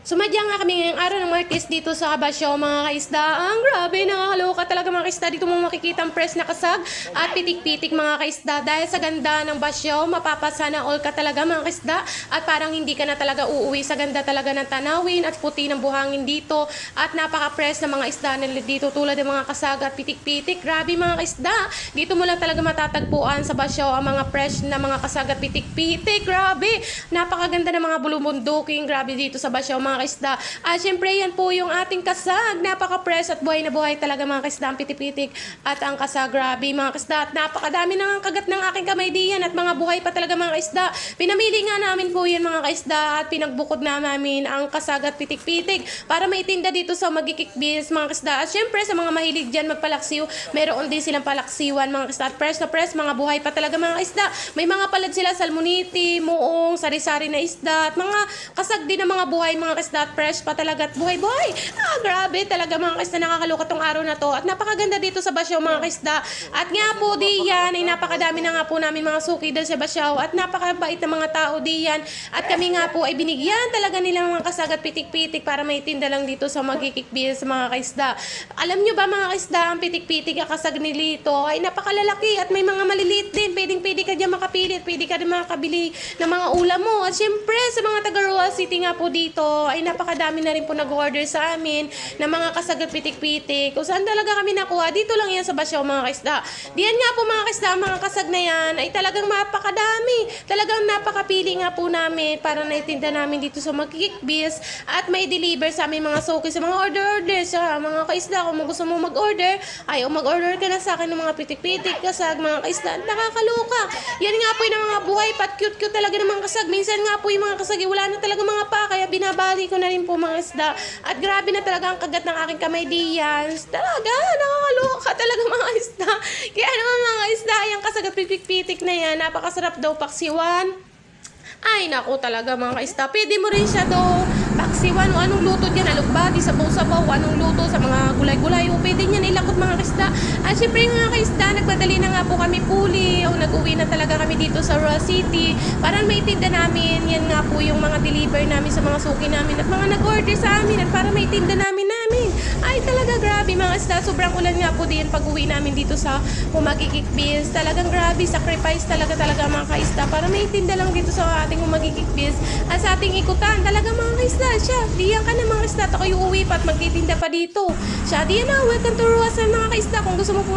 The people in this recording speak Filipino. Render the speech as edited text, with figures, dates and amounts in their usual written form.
Sumadya nga kami ngayong araw ng Martes dito sa Basyo, mga kaisda. Ang grabe, nakakaloka talaga mga kaisda. Dito mo makikita ang press na kasag at pitik-pitik mga kaisda. Dahil sa ganda ng Basyo, mapapasana all ka talaga mga kaisda. At parang hindi ka na talaga uuwi sa ganda talaga ng tanawin at puti ng buhangin dito. At napaka-press na mga isda nila dito tulad ng mga kasag at pitik-pitik. Grabe mga kaisda. Dito mo lang talaga matatagpuan sa Basyo ang mga fresh na mga kasag at pitik-pitik. Grabe, napakaganda ng mga bulubunduking. Grabe dito sa Basyo mga kaisda. At syempre yan po yung ating kasag. Napaka-fresh at buhay na buhay talaga mga kaisda ang pitipitik at ang kasag. Grabe mga kaisda. At napakadami na ang kagat ng aking kamay diyan at mga buhay pa talaga mga kaisda. Pinamili nga namin po yan mga kaisda at pinagbukod na namin ang kasag at pitik-pitik para maitinda dito sa magkikikbis mga kaisda. At syempre sa mga mahilig dyan magpalaksiw, meron din silang palaksiwan mga kaisda. At fresh na fresh, mga buhay pa talaga mga kaisda. May mga palad sila, salmoniti, muong, sari-sari na isda at mga kasag din ng mga buhay mga kaisda at fresh pa talaga at buhay-buhay. Grabe talaga mga kaisda, nakakaloka tong araw na to at napakaganda dito sa Basyaw mga kaisda. At nga po diyan ay napakadami na nga po namin mga suki dyan sa Basyaw at napakabait na mga tao diyan at kami nga po ay binigyan talaga nila mga kasag at pitik-pitik para maitinda lang dito sa magkikikbis mga kaisda. Alam nyo ba mga kaisda, ang pitik-pitik at kasag nilito ay napakalalaki at may mga maliliit din. Pwede ka dyan makapili at pwede ka din makabili ng mga ulam mo. At syempre sa mga taga-Roa City nga po dito ay napakadami na rin po nag-order sa amin ng mga kasag at pitik-pitik. Kung saan talaga kami nakuha, dito lang yan sa Basyaw mga kaisda. Diyan nga po mga kaisda, mga kasag na yan ay talagang napakadami. Talagang napakapili nga po namin para naitinda namin dito sa magkikbis at may deliver sa aming mga suki sa mga order sa mga kaisda. Kung gusto mo mag-order, ay mag-order ka na sa akin ng mga pitik-pitik, kasag, mga kaisda. Nakakaloka. Yan nga po yung mga buhay pat cute-cute talaga ng mga kasag. Minsan nga po yung mga kasag, wala na talaga mga pa, kaya binabali ko na rin po mga isda. At grabe na talaga ang kagat ng aking kamay diyan. Talaga, nakakaloka talaga mga isda. Kaya naman mga isda, yung kasag at pitik-pitik na yan, napakasarap daw paksiwan. Ay, naku talaga mga kaisda. Pwede mo rin siya daw paksiwan o anong luto dyan, alugbati, sabaw-sabaw, anong luto sa mga gulay-gulay. O pwede niyan ilakot mga kaisda. At syempre mga kaisda, nagmadali na nga po kami puli o nag-uwi na talaga kami dito sa Roa City para maitinda namin. Yan nga po yung mga deliver namin sa mga suki namin at mga nag-order sa amin at para maitinda namin. Ay talaga grabe mga isda. Sobrang ulan nga po din pag-uwi namin dito sa Humagikikbis. Talagang grabe, sacrifice talaga mga kaisda para maitinda lang dito sa ating Humagikikbis at sa ating ikutan. Talaga mga kaisda, siya, diyan ka na mga kaisda. Ako yung uwi pa at magtitinda pa dito. Siya, diyan na, welcome to Roa sa mga kaisda. Kung gusto mo po